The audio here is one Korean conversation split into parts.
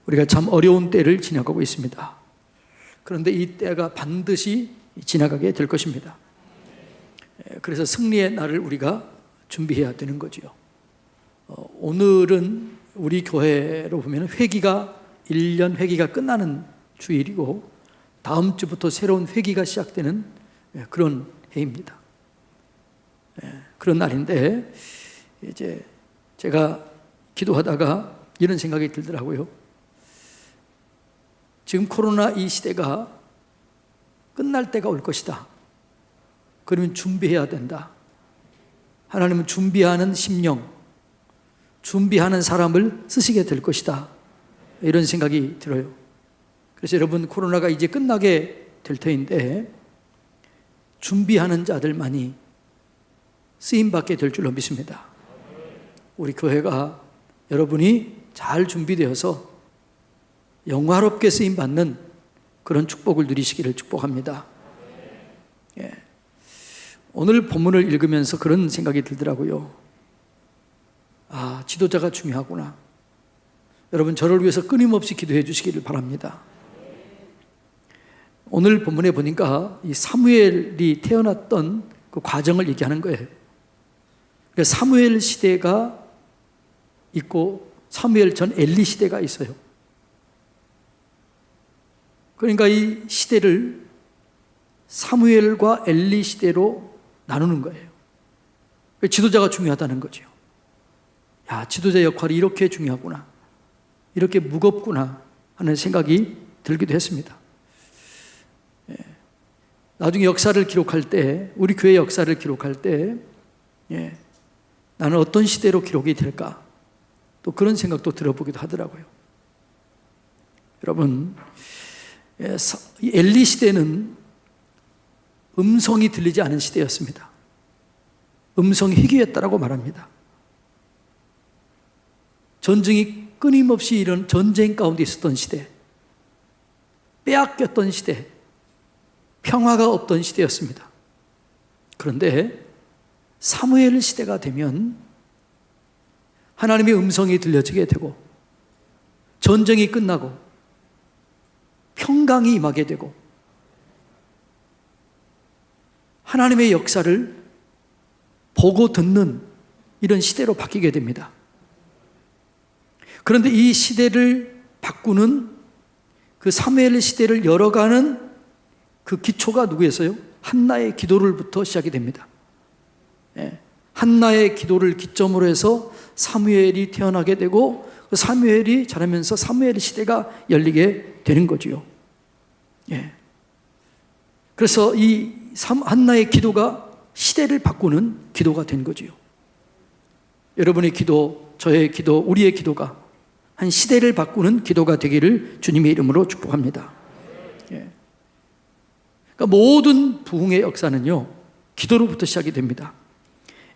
우리가 참 어려운 때를 지나가고 있습니다. 그런데 이 때가 반드시 지나가게 될 것입니다. 그래서 승리의 날을 우리가 준비해야 되는 거지요. 오늘은 우리 교회로 보면 회기가 1년 회기가 끝나는 주일이고 다음 주부터 새로운 회기가 시작되는 그런 해입니다. 그런 날인데 이제 제가 기도하다가 이런 생각이 들더라고요. 지금 코로나 이 시대가 끝날 때가 올 것이다. 그러면 준비해야 된다. 하나님은 준비하는 심령, 준비하는 사람을 쓰시게 될 것이다. 이런 생각이 들어요. 그래서 여러분, 코로나가 이제 끝나게 될 터인데 준비하는 자들만이 쓰임받게 될 줄로 믿습니다. 우리 교회가 여러분이 잘 준비되어서 영화롭게 쓰임받는 그런 축복을 누리시기를 축복합니다. 오늘 본문을 읽으면서 그런 생각이 들더라고요. 아, 지도자가 중요하구나. 여러분, 저를 위해서 끊임없이 기도해 주시기를 바랍니다. 오늘 본문에 보니까 이 사무엘이 태어났던 그 과정을 얘기하는 거예요. 그러니까 사무엘 시대가 있고 사무엘 전 엘리 시대가 있어요. 그러니까 이 시대를 사무엘과 엘리 시대로 나누는 거예요. 지도자가 중요하다는 거죠. 야, 지도자 역할이 이렇게 중요하구나, 이렇게 무겁구나 하는 생각이 들기도 했습니다. 나중에 역사를 기록할 때, 우리 교회 역사를 기록할 때 나는 어떤 시대로 기록이 될까, 또 그런 생각도 들어보기도 하더라고요. 여러분, 엘리 시대는 음성이 들리지 않은 시대였습니다. 음성이 희귀했다라고 말합니다. 전쟁이 끊임없이 이런 전쟁 가운데 있었던 시대, 빼앗겼던 시대, 평화가 없던 시대였습니다. 그런데 사무엘 시대가 되면 하나님의 음성이 들려지게 되고 전쟁이 끝나고 평강이 임하게 되고 하나님의 역사를 보고 듣는 이런 시대로 바뀌게 됩니다. 그런데 이 시대를 바꾸는 그 사무엘 시대를 열어가는 그 기초가 누구였어요? 한나의 기도를부터 시작이 됩니다. 한나의 기도를 기점으로 해서 사무엘이 태어나게 되고 그 사무엘이 자라면서 사무엘 시대가 열리게 되는 거지요. 그래서 이 한나의 기도가 시대를 바꾸는 기도가 된 거지요. 여러분의 기도, 저의 기도, 우리의 기도가 한 시대를 바꾸는 기도가 되기를 주님의 이름으로 축복합니다. 그러니까 모든 부흥의 역사는요, 기도로부터 시작이 됩니다.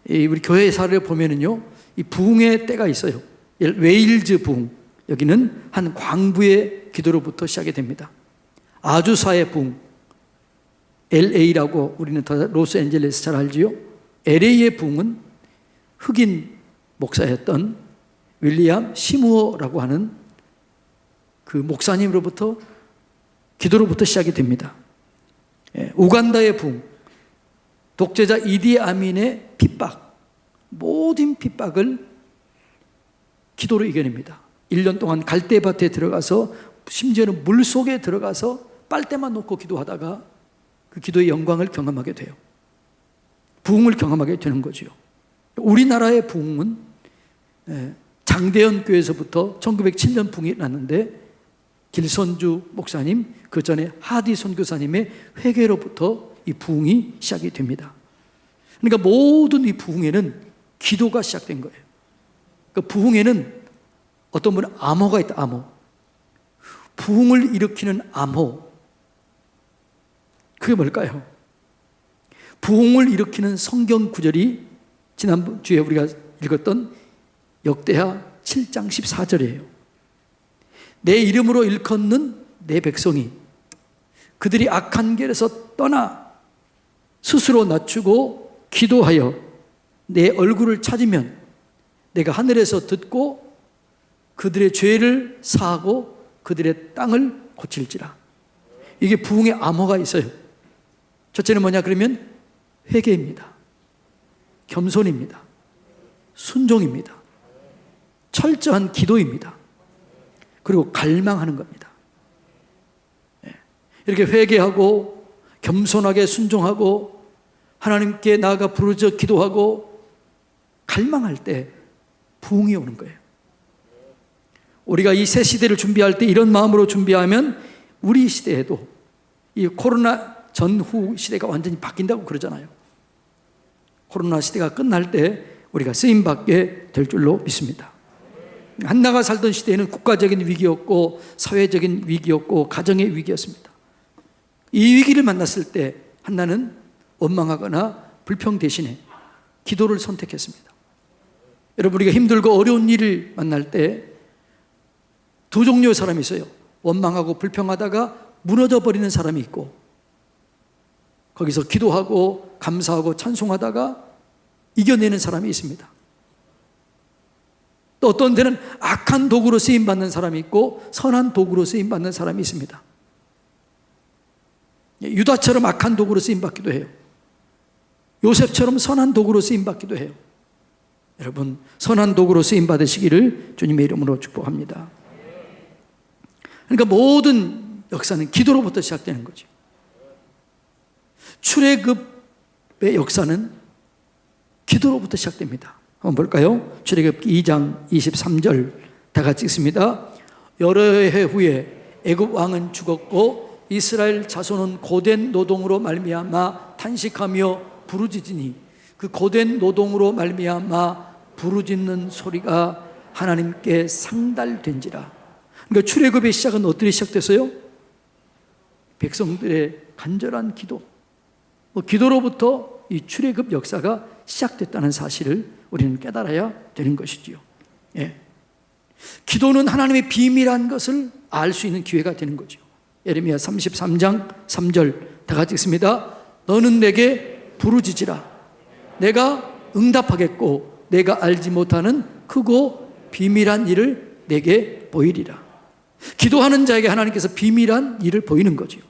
우리 교회 사례를 보면은요, 이 부흥의 때가 있어요. 웨일즈 부흥, 여기는 한 광부의 기도로부터 시작이 됩니다. 아주사의 부흥, LA라고 우리는 다 로스앤젤레스 잘 알지요. LA의 부흥은 흑인 목사였던 윌리엄 시무어라고 하는 그 목사님으로부터 기도로부터 시작이 됩니다. 우간다의 부흥, 독재자 이디 아민의 핍박, 모든 핍박을 기도로 이겨냅니다. 1년 동안 갈대밭에 들어가서 심지어는 물속에 들어가서 빨대만 놓고 기도하다가 그 기도의 영광을 경험하게 돼요. 부흥을 경험하게 되는 거죠. 우리나라의 부흥은 장대현 교회에서부터 1907년 부흥이 났는데 길선주 목사님, 그 전에 하디 선교사님의 회개로부터 이 부흥이 시작이 됩니다. 그러니까 모든 이 부흥에는 기도가 시작된 거예요. 그러니까 부흥에는 어떤 분은 암호가 있다. 암호. 부흥을 일으키는 암호. 그게 뭘까요? 부흥을 일으키는 성경 구절이 지난주에 우리가 읽었던 역대하 7장 14절이에요. 내 이름으로 일컫는 내 백성이 그들이 악한 길에서 떠나 스스로 낮추고 기도하여 내 얼굴을 찾으면 내가 하늘에서 듣고 그들의 죄를 사하고 그들의 땅을 고칠지라. 이게 부흥의 암호가 있어요. 첫째는 뭐냐 그러면 회개입니다. 겸손입니다. 순종입니다. 철저한 기도입니다. 그리고 갈망하는 겁니다. 이렇게 회개하고 겸손하게 순종하고 하나님께 나아가 부르짖어 기도하고 갈망할 때 부흥이 오는 거예요. 우리가 이 새 시대를 준비할 때 이런 마음으로 준비하면 우리 시대에도 이 코로나 전후 시대가 완전히 바뀐다고 그러잖아요. 코로나 시대가 끝날 때 우리가 쓰임받게 될 줄로 믿습니다. 한나가 살던 시대에는 국가적인 위기였고 사회적인 위기였고 가정의 위기였습니다. 이 위기를 만났을 때 한나는 원망하거나 불평 대신에 기도를 선택했습니다. 여러분, 우리가 힘들고 어려운 일을 만날 때 두 종류의 사람이 있어요. 원망하고 불평하다가 무너져 버리는 사람이 있고, 거기서 기도하고 감사하고 찬송하다가 이겨내는 사람이 있습니다. 또 어떤 데는 악한 도구로 쓰임받는 사람이 있고 선한 도구로 쓰임받는 사람이 있습니다. 유다처럼 악한 도구로 쓰임받기도 해요. 요셉처럼 선한 도구로 쓰임받기도 해요. 여러분, 선한 도구로 쓰임받으시기를 주님의 이름으로 축복합니다. 그러니까 모든 역사는 기도로부터 시작되는 거죠. 출애굽의 역사는 기도로부터 시작됩니다. 한번 볼까요? 출애굽기 2장 23절 다 같이 읽습니다. 여러 해 후에 애굽 왕은 죽었고 이스라엘 자손은 고된 노동으로 말미암아 탄식하며 부르짖으니 그 고된 노동으로 말미암아 부르짖는 소리가 하나님께 상달된지라. 그러니까 출애굽의 시작은 어떻게 시작됐어요? 백성들의 간절한 기도, 기도로부터 이 출애굽 역사가 시작됐다는 사실을 우리는 깨달아야 되는 것이지요. 예. 기도는 하나님의 비밀한 것을 알 수 있는 기회가 되는 거죠. 예레미야 33장 3절 다 같이 읽습니다. 너는 내게 부르짖으라. 내가 응답하겠고 내가 알지 못하는 크고 비밀한 일을 내게 보이리라. 기도하는 자에게 하나님께서 비밀한 일을 보이는 거죠.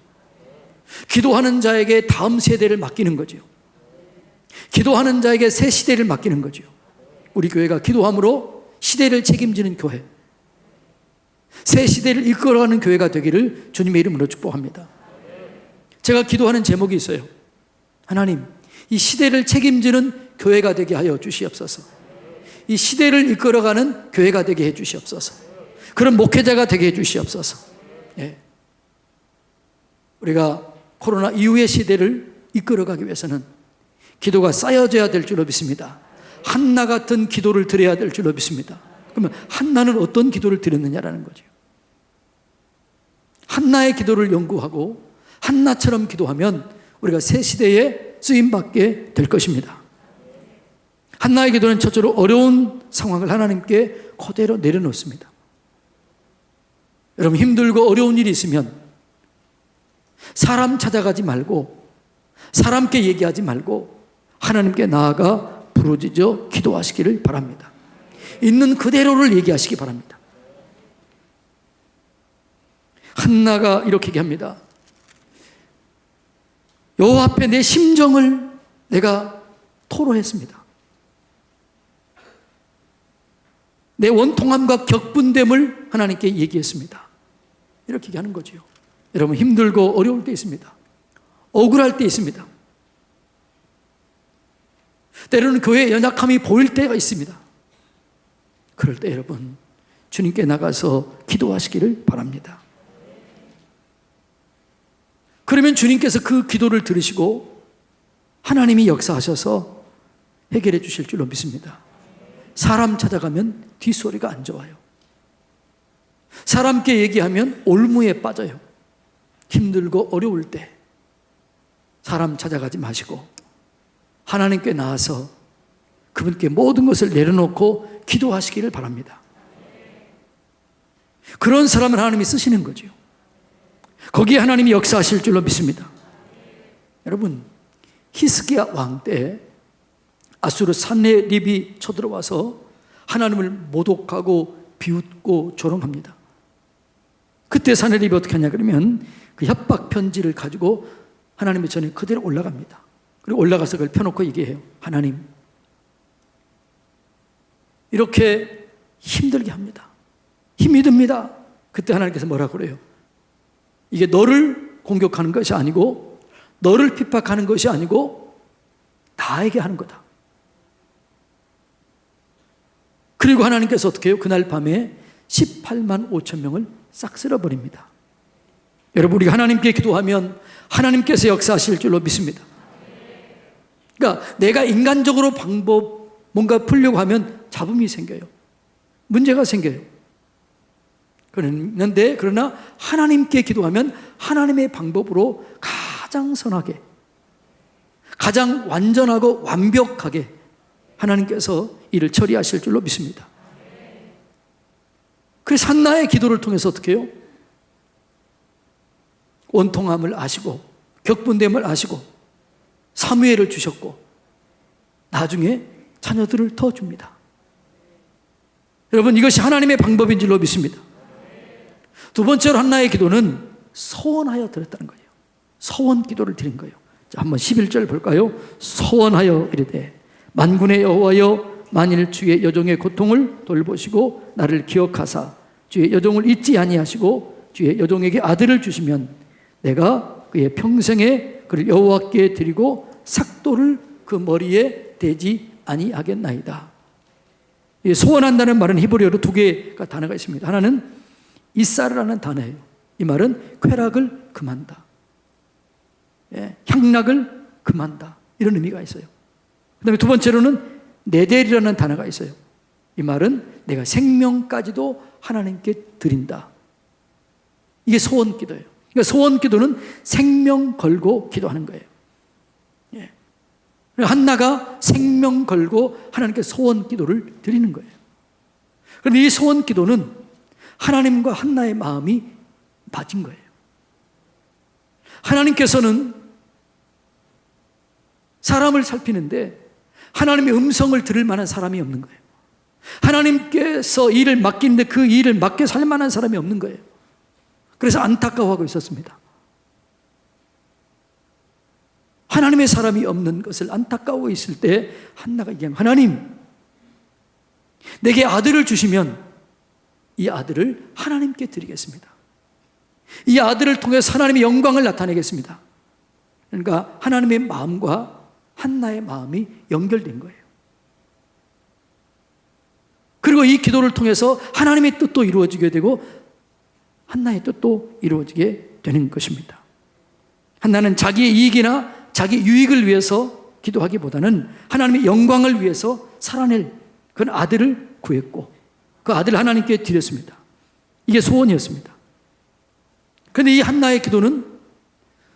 기도하는 자에게 다음 세대를 맡기는 거죠. 기도하는 자에게 새 시대를 맡기는 거죠. 우리 교회가 기도함으로 시대를 책임지는 교회, 새 시대를 이끌어가는 교회가 되기를 주님의 이름으로 축복합니다. 제가 기도하는 제목이 있어요. 하나님, 이 시대를 책임지는 교회가 되게 하여 주시옵소서. 이 시대를 이끌어가는 교회가 되게 해 주시옵소서. 그런 목회자가 되게 해 주시옵소서. 예. 우리가 코로나 이후의 시대를 이끌어가기 위해서는 기도가 쌓여져야 될 줄로 믿습니다. 한나 같은 기도를 드려야 될 줄로 믿습니다. 그러면 한나는 어떤 기도를 드렸느냐라는 거죠. 한나의 기도를 연구하고 한나처럼 기도하면 우리가 새 시대에 쓰임받게 될 것입니다. 한나의 기도는 첫째로 어려운 상황을 하나님께 그대로 내려놓습니다. 여러분, 힘들고 어려운 일이 있으면 사람 찾아가지 말고 사람께 얘기하지 말고 하나님께 나아가 부르짖어 기도하시기를 바랍니다. 있는 그대로를 얘기하시기 바랍니다. 한나가 이렇게 얘기합니다. 여호와 앞에 내 심정을 내가 토로했습니다. 내 원통함과 격분됨을 하나님께 얘기했습니다. 이렇게 얘기하는 거죠. 여러분, 힘들고 어려울 때 있습니다. 억울할 때 있습니다. 때로는 교회의 연약함이 보일 때가 있습니다. 그럴 때 여러분, 주님께 나가서 기도하시기를 바랍니다. 그러면 주님께서 그 기도를 들으시고 하나님이 역사하셔서 해결해 주실 줄로 믿습니다. 사람 찾아가면 뒷소리가 안 좋아요. 사람께 얘기하면 올무에 빠져요. 힘들고 어려울 때 사람 찾아가지 마시고 하나님께 나와서 그분께 모든 것을 내려놓고 기도하시기를 바랍니다. 그런 사람을 하나님이 쓰시는 거죠. 거기에 하나님이 역사하실 줄로 믿습니다. 여러분, 히스기야 왕 때 아수르 산헤립이 쳐들어와서 하나님을 모독하고 비웃고 조롱합니다. 그때 사내립이 어떻게 하냐 그러면 그 협박 편지를 가지고 하나님의 전에 그대로 올라갑니다. 그리고 올라가서 그걸 펴놓고 얘기해요. 하나님, 이렇게 힘들게 합니다. 힘이 듭니다. 그때 하나님께서 뭐라고 그래요? 이게 너를 공격하는 것이 아니고 너를 핍박하는 것이 아니고 나에게 하는 거다. 그리고 하나님께서 어떻게 해요? 그날 밤에 18만 5천 명을 싹 쓸어버립니다. 여러분, 우리가 하나님께 기도하면 하나님께서 역사하실 줄로 믿습니다. 그러니까 내가 인간적으로 뭔가 풀려고 하면 잡음이 생겨요. 문제가 생겨요. 그러나 하나님께 기도하면 하나님의 방법으로 가장 선하게, 가장 완전하고 완벽하게 하나님께서 이를 처리하실 줄로 믿습니다. 그래서 한나의 기도를 통해서 어떻게 해요? 원통함을 아시고 격분됨을 아시고 사무엘을 주셨고 나중에 자녀들을 더 줍니다. 여러분, 이것이 하나님의 방법인 줄로 믿습니다. 두 번째로 한나의 기도는 소원하여 드렸다는 거예요. 소원 기도를 드린 거예요. 자, 한번 11절 볼까요? 소원하여 이르되 만군의 여호와여, 만일 주의 여종의 고통을 돌보시고 나를 기억하사 주의 여종을 잊지 아니하시고 주의 여종에게 아들을 주시면 내가 그의 평생에 그를 여호와께 드리고 삭도를 그 머리에 대지 아니하겠나이다. 소원한다는 말은 히브리어로 두 개가 단어가 있습니다. 하나는 이사르라는 단어예요. 이 말은 쾌락을 금한다, 향락을 금한다, 이런 의미가 있어요. 그 다음에 두 번째로는 네델이라는 단어가 있어요. 이 말은 내가 생명까지도 하나님께 드린다. 이게 소원 기도예요. 그러니까 소원 기도는 생명 걸고 기도하는 거예요. 한나가 생명 걸고 하나님께 소원 기도를 드리는 거예요. 그런데 이 소원 기도는 하나님과 한나의 마음이 맞은 거예요. 하나님께서는 사람을 살피는데 하나님의 음성을 들을 만한 사람이 없는 거예요. 하나님께서 일을 맡기는데 그 일을 맡겨 살 만한 사람이 없는 거예요. 그래서 안타까워하고 있었습니다. 하나님의 사람이 없는 것을 안타까워 있을 때 한나가 얘기합니다. 하나님, 내게 아들을 주시면 이 아들을 하나님께 드리겠습니다. 이 아들을 통해서 하나님의 영광을 나타내겠습니다. 그러니까 하나님의 마음과 한나의 마음이 연결된 거예요. 그리고 이 기도를 통해서 하나님의 뜻도 이루어지게 되고 한나의 뜻도 이루어지게 되는 것입니다. 한나는 자기의 이익이나 자기 유익을 위해서 기도하기보다는 하나님의 영광을 위해서 살아낼 그 아들을 구했고 그 아들을 하나님께 드렸습니다. 이게 소원이었습니다. 그런데 이 한나의 기도는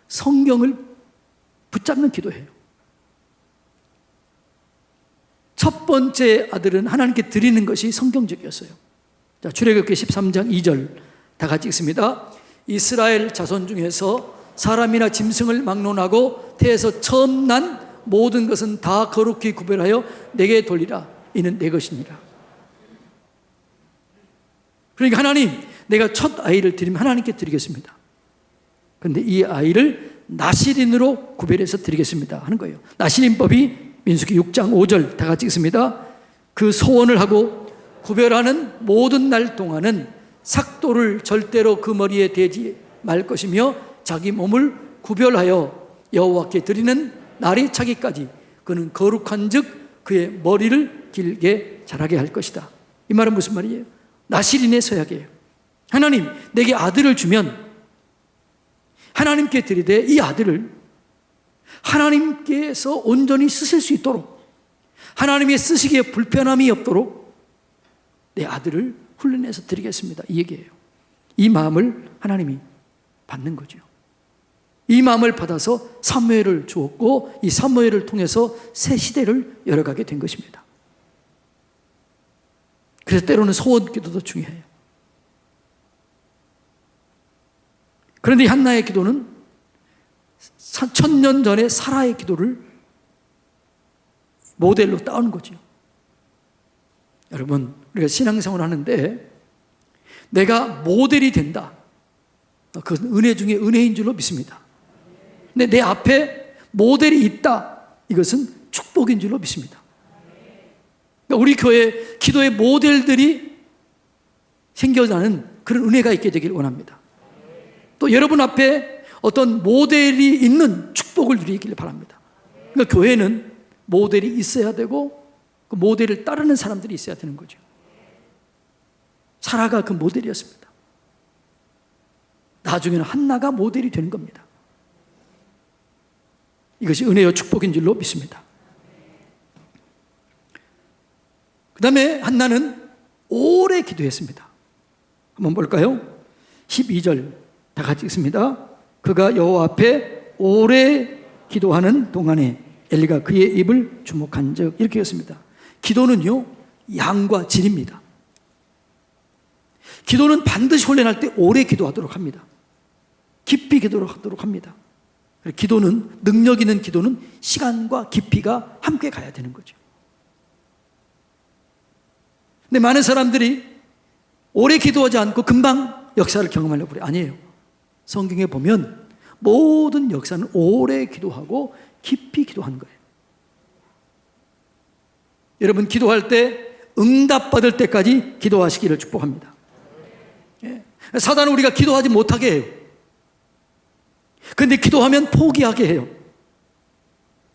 성경을 붙잡는 기도예요. 첫 번째 아들은 하나님께 드리는 것이 성경적이었어요. 자, 출애굽기 13장 2절 다 같이 읽습니다. 이스라엘 자손 중에서 사람이나 짐승을 막론하고 태에서 처음 난 모든 것은 다 거룩히 구별하여 내게 돌리라. 이는 내 것이니라. 그러니까 하나님, 내가 첫 아이를 드리면 하나님께 드리겠습니다. 그런데 이 아이를 나실인으로 구별해서 드리겠습니다 하는 거예요. 나실인법이 민수기 6장 5절 다 같이 읽습니다. 그 소원을 하고 구별하는 모든 날 동안은 삭도를 절대로 그 머리에 대지 말 것이며 자기 몸을 구별하여 여호와께 드리는 날이 차기까지 그는 거룩한 즉 그의 머리를 길게 자라게 할 것이다. 이 말은 무슨 말이에요? 나실인의 서약이에요. 하나님, 내게 아들을 주면 하나님께 드리되 이 아들을 하나님께서 온전히 쓰실 수 있도록, 하나님의 쓰시기에 불편함이 없도록 내 아들을 훈련해서 드리겠습니다. 이 얘기예요. 이 마음을 하나님이 받는 거죠. 이 마음을 받아서 사무엘을 주었고 이 사무엘을 통해서 새 시대를 열어가게 된 것입니다. 그래서 때로는 소원 기도도 중요해요. 그런데 이 한나의 기도는 1000년 전에 사라의 기도를 모델로 따온 거죠. 여러분, 우리가 신앙생활을 하는데 내가 모델이 된다, 그것은 은혜 중에 은혜인 줄로 믿습니다. 근데 내 앞에 모델이 있다, 이것은 축복인 줄로 믿습니다. 그러니까 우리 교회 기도의 모델들이 생겨나는 그런 은혜가 있게 되길 원합니다. 또 여러분 앞에 어떤 모델이 있는 축복을 누리길 바랍니다. 그러니까 교회는 모델이 있어야 되고 그 모델을 따르는 사람들이 있어야 되는 거죠. 사라가 그 모델이었습니다. 나중에는 한나가 모델이 되는 겁니다. 이것이 은혜와 축복인 줄로 믿습니다. 그 다음에 한나는 오래 기도했습니다. 한번 볼까요? 12절 다 같이 읽습니다. 그가 여호와 앞에 오래 기도하는 동안에 엘리가 그의 입을 주목한 적, 이렇게 했습니다. 기도는요, 양과 질입니다. 기도는 반드시 훈련할 때 오래 기도하도록 합니다. 깊이 기도하도록 합니다. 기도는, 능력 있는 기도는 시간과 깊이가 함께 가야 되는 거죠. 근데 많은 사람들이 오래 기도하지 않고 금방 역사를 경험하려고 그래요. 아니에요. 성경에 보면 모든 역사는 오래 기도하고 깊이 기도하는 거예요. 여러분, 기도할 때 응답받을 때까지 기도하시기를 축복합니다. 예. 사단은 우리가 기도하지 못하게 해요. 그런데 기도하면 포기하게 해요.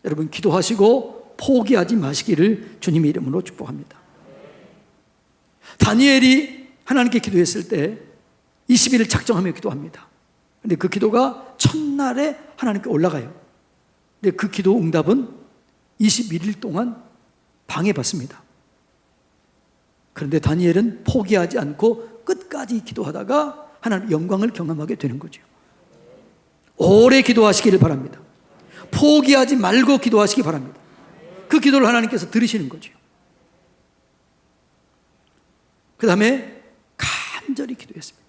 여러분, 기도하시고 포기하지 마시기를 주님의 이름으로 축복합니다. 다니엘이 하나님께 기도했을 때 20일을 작정하며 기도합니다. 그런데 그 기도가 첫날에 하나님께 올라가요. 근데 그 기도 응답은 21일 동안 방해받습니다. 그런데 다니엘은 포기하지 않고 끝까지 기도하다가 하나님의 영광을 경험하게 되는 거죠. 오래 기도하시기를 바랍니다. 포기하지 말고 기도하시기 바랍니다. 그 기도를 하나님께서 들으시는 거죠. 그 다음에 간절히 기도했습니다.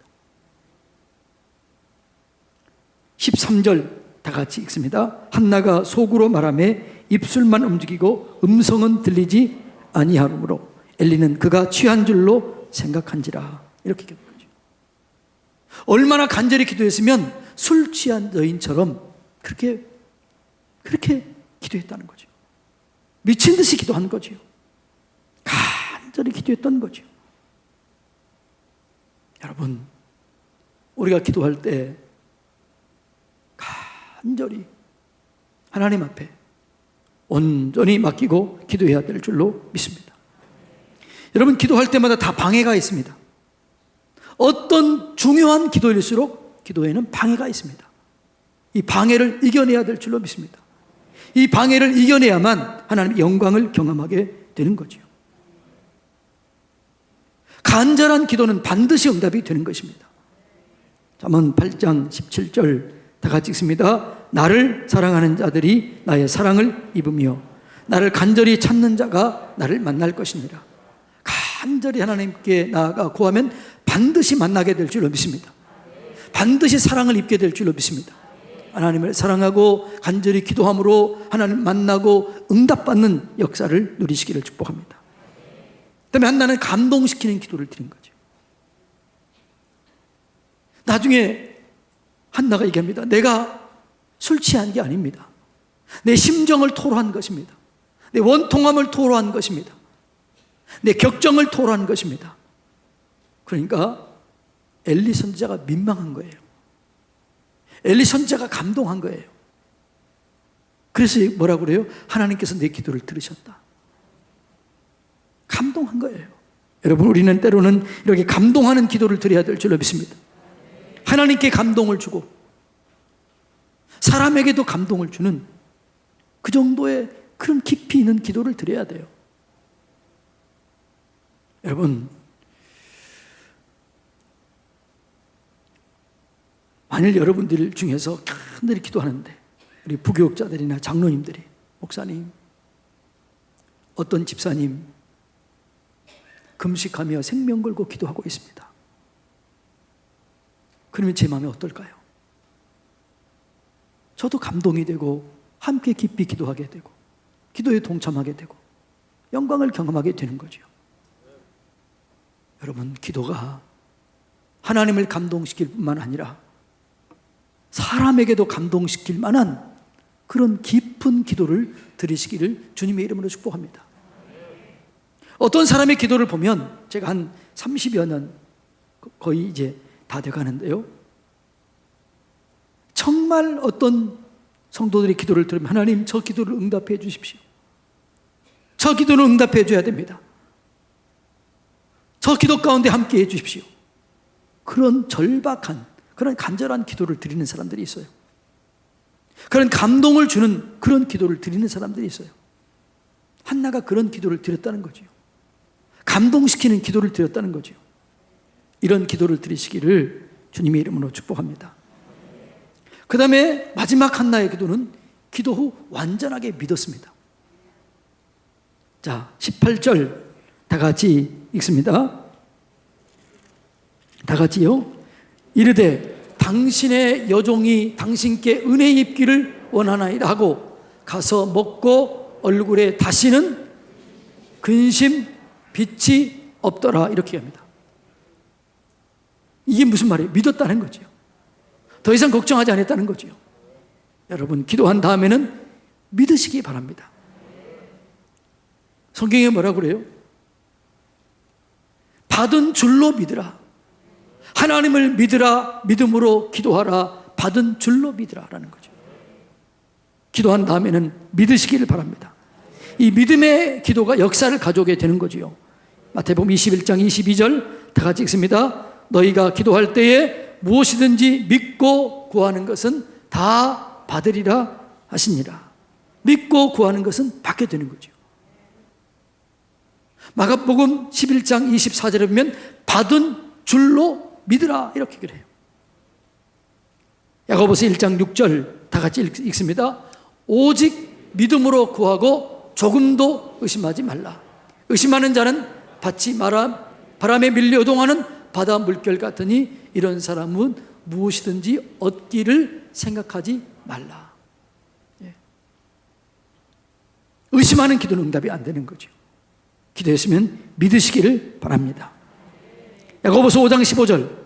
13절 다 같이 읽습니다. 한나가 속으로 말하매 입술만 움직이고 음성은 들리지 아니하므로 엘리는 그가 취한 줄로 생각한지라. 이렇게 기도한 거죠. 얼마나 간절히 기도했으면 술 취한 여인처럼 그렇게 기도했다는 거죠. 미친 듯이 기도한 거죠. 간절히 기도했던 거죠. 여러분, 우리가 기도할 때 간절히 하나님 앞에 온전히 맡기고 기도해야 될 줄로 믿습니다. 여러분, 기도할 때마다 다 방해가 있습니다. 어떤 중요한 기도일수록 기도에는 방해가 있습니다. 이 방해를 이겨내야 될 줄로 믿습니다. 이 방해를 이겨내야만 하나님의 영광을 경험하게 되는 거죠. 간절한 기도는 반드시 응답이 되는 것입니다. 잠언 8장 17절 다 같이 읽습니다. 나를 사랑하는 자들이 나의 사랑을 입으며 나를 간절히 찾는 자가 나를 만날 것이니라. 간절히 하나님께 나아가 구하면 반드시 만나게 될 줄로 믿습니다. 반드시 사랑을 입게 될 줄로 믿습니다. 하나님을 사랑하고 간절히 기도함으로 하나님 만나고 응답받는 역사를 누리시기를 축복합니다. 그다음에 한나는 감동시키는 기도를 드린 거죠. 나중에 한나가 얘기합니다. 내가 술 취한 게 아닙니다. 내 심정을 토로한 것입니다. 내 원통함을 토로한 것입니다. 내 격정을 토로한 것입니다. 그러니까 엘리 선지자가 민망한 거예요. 엘리 선지자가 감동한 거예요. 그래서 뭐라고 그래요? 하나님께서 내 기도를 들으셨다. 감동한 거예요. 여러분, 우리는 때로는 이렇게 감동하는 기도를 드려야 될 줄로 믿습니다. 하나님께 감동을 주고 사람에게도 감동을 주는 그 정도의 그런 깊이 있는 기도를 드려야 돼요. 여러분, 만일 여러분들 중에서 간절히 기도하는데 우리 부교육자들이나 장로님들이, 목사님, 어떤 집사님 금식하며 생명 걸고 기도하고 있습니다. 그러면 제 마음이 어떨까요? 저도 감동이 되고 함께 깊이 기도하게 되고 기도에 동참하게 되고 영광을 경험하게 되는 거죠. 여러분, 기도가 하나님을 감동시킬 뿐만 아니라 사람에게도 감동시킬 만한 그런 깊은 기도를 드리시기를 주님의 이름으로 축복합니다. 어떤 사람의 기도를 보면 제가 한 30여 년 거의 이제 다 돼가는데요, 정말 어떤 성도들의 기도를 들으면 하나님 저 기도를 응답해 주십시오. 저 기도는 응답해 줘야 됩니다. 저 기도 가운데 함께 해 주십시오. 그런 절박한, 그런 간절한 기도를 드리는 사람들이 있어요. 그런 감동을 주는 그런 기도를 드리는 사람들이 있어요. 한나가 그런 기도를 드렸다는 거죠. 감동시키는 기도를 드렸다는 거죠. 이런 기도를 드리시기를 주님의 이름으로 축복합니다. 그 다음에 마지막 한나의 기도는 기도 후 완전하게 믿었습니다. 자, 18절 다 같이 읽습니다. 다 같이요. 이르되 당신의 여종이 당신께 은혜 입기를 원하나이다 하고 가서 먹고 얼굴에 다시는 근심 빛이 없더라, 이렇게 합니다. 이게 무슨 말이에요? 믿었다는 거죠. 더 이상 걱정하지 않았다는 거죠. 여러분, 기도한 다음에는 믿으시기 바랍니다. 성경에 뭐라고 그래요? 받은 줄로 믿으라. 하나님을 믿으라. 믿음으로 기도하라. 받은 줄로 믿으라 라는 거죠. 기도한 다음에는 믿으시기를 바랍니다. 이 믿음의 기도가 역사를 가져오게 되는 거지요. 마태복음 21장 22절 다 같이 읽습니다. 너희가 기도할 때에 무엇이든지 믿고 구하는 것은 다 받으리라 하시니라. 믿고 구하는 것은 받게 되는 거죠. 마가복음 11장 24절에 보면 받은 줄로 믿으라, 이렇게 그래요. 야고보서 1장 6절 다 같이 읽습니다. 오직 믿음으로 구하고 조금도 의심하지 말라. 의심하는 자는 받지 마라. 바람에 밀려 요동하는 바다 물결 같으니 이런 사람은 무엇이든지 얻기를 생각하지 말라. 예. 의심하는 기도는 응답이 안 되는 거죠. 기도했으면 믿으시기를 바랍니다. 야고보서 5장 15절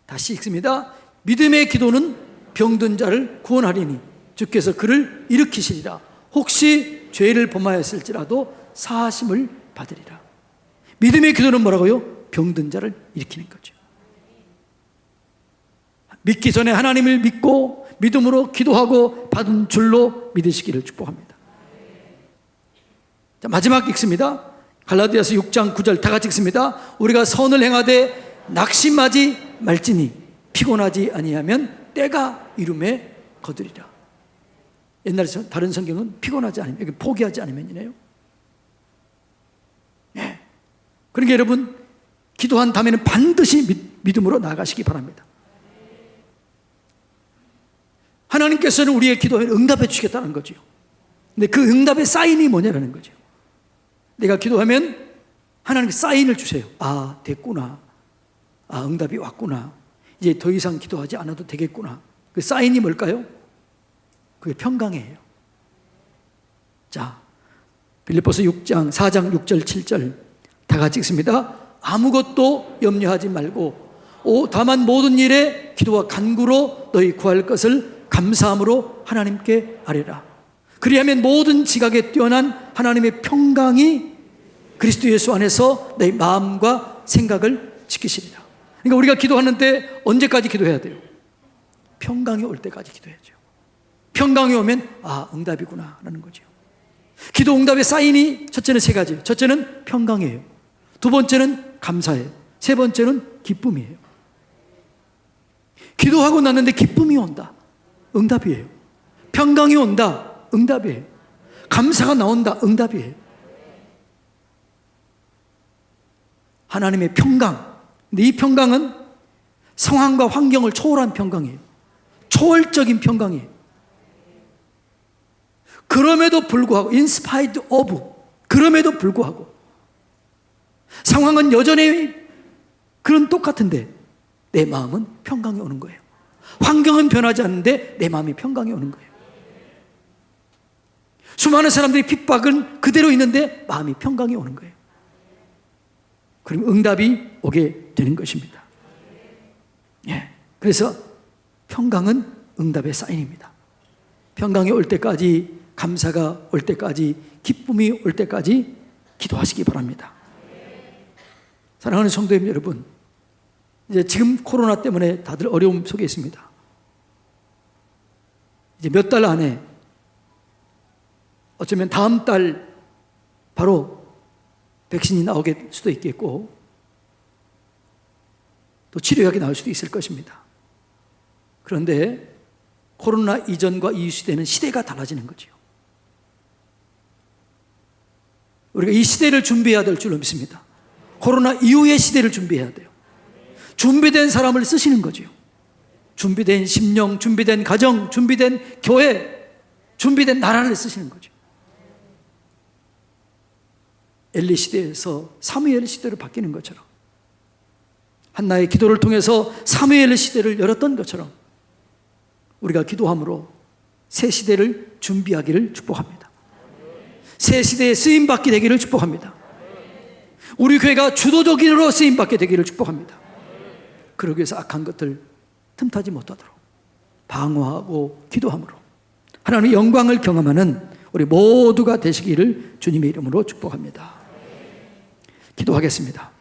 다시 읽습니다. 믿음의 기도는 병든 자를 구원하리니 주께서 그를 일으키시리라. 혹시 죄를 범하였을지라도 사하심을 받으리라. 믿음의 기도는 뭐라고요? 병든 자를 일으키는 거죠. 믿기 전에 하나님을 믿고 믿음으로 기도하고 받은 줄로 믿으시기를 축복합니다. 자, 마지막 읽습니다. 갈라디아서 6장 9절 다 같이 읽습니다. 우리가 선을 행하되 낙심하지 말지니 피곤하지 아니하면 때가 이름에 거두리라. 옛날에 다른 성경은 피곤하지 않으면, 포기하지 않으면이네요. 네. 그러니까 여러분, 기도한 다음에는 반드시 믿음으로 나아가시기 바랍니다. 하나님께서는 우리의 기도에 응답해 주시겠다는 거죠. 근데 그 응답의 사인이 뭐냐라는 거죠. 내가 기도하면 하나님께 사인을 주세요. 아, 됐구나. 아, 응답이 왔구나. 이제 더 이상 기도하지 않아도 되겠구나. 그 사인이 뭘까요? 그게 평강이에요. 자, 빌립보서 6장 4장 6절 7절 다 같이 읽습니다. 아무것도 염려하지 말고 다만 모든 일에 기도와 간구로 너희 구할 것을 감사함으로 하나님께 아뢰라. 그리하면 모든 지각에 뛰어난 하나님의 평강이 그리스도 예수 안에서 너희 마음과 생각을 지키시리라. 그러니까 우리가 기도하는데 언제까지 기도해야 돼요? 평강이 올 때까지 기도해야죠. 평강이 오면 아, 응답이구나 라는 거죠. 기도 응답의 사인이 첫째는 세 가지예요. 첫째는 평강이에요. 두 번째는 감사예요. 세 번째는 기쁨이에요. 기도하고 났는데 기쁨이 온다. 응답이에요. 평강이 온다. 응답이에요. 감사가 나온다. 응답이에요. 하나님의 평강. 근데 이 평강은 상황과 환경을 초월한 평강이에요. 초월적인 평강이에요. 그럼에도 불구하고 in spite of, 그럼에도 불구하고 상황은 여전히 그런 똑같은데 내 마음은 평강이 오는 거예요. 환경은 변하지 않는데 내 마음이 평강이 오는 거예요. 수많은 사람들이 핍박은 그대로 있는데 마음이 평강이 오는 거예요. 그럼 응답이 오게 되는 것입니다. 예. 그래서 평강은 응답의 사인입니다. 평강이 올 때까지, 감사가 올 때까지, 기쁨이 올 때까지 기도하시기 바랍니다. 사랑하는 성도님 여러분, 이제 지금 코로나 때문에 다들 어려움 속에 있습니다. 이제 몇 달 안에, 어쩌면 다음 달 바로 백신이 나오게 수도 있겠고, 또 치료약이 나올 수도 있을 것입니다. 그런데 코로나 이전과 이후 시대는 시대가 달라지는 거죠. 우리가 이 시대를 준비해야 될 줄로 믿습니다. 코로나 이후의 시대를 준비해야 돼요. 준비된 사람을 쓰시는 거죠. 준비된 심령, 준비된 가정, 준비된 교회, 준비된 나라를 쓰시는 거죠. 엘리 시대에서 사무엘 시대로 바뀌는 것처럼, 한나의 기도를 통해서 사무엘 시대를 열었던 것처럼 우리가 기도함으로 새 시대를 준비하기를 축복합니다. 새 시대에 쓰임받게 되기를 축복합니다. 우리 교회가 주도적으로 쓰임받게 되기를 축복합니다. 그러기 위해서 악한 것들 틈타지 못하도록 방어하고 기도함으로 하나님의 영광을 경험하는 우리 모두가 되시기를 주님의 이름으로 축복합니다. 기도하겠습니다.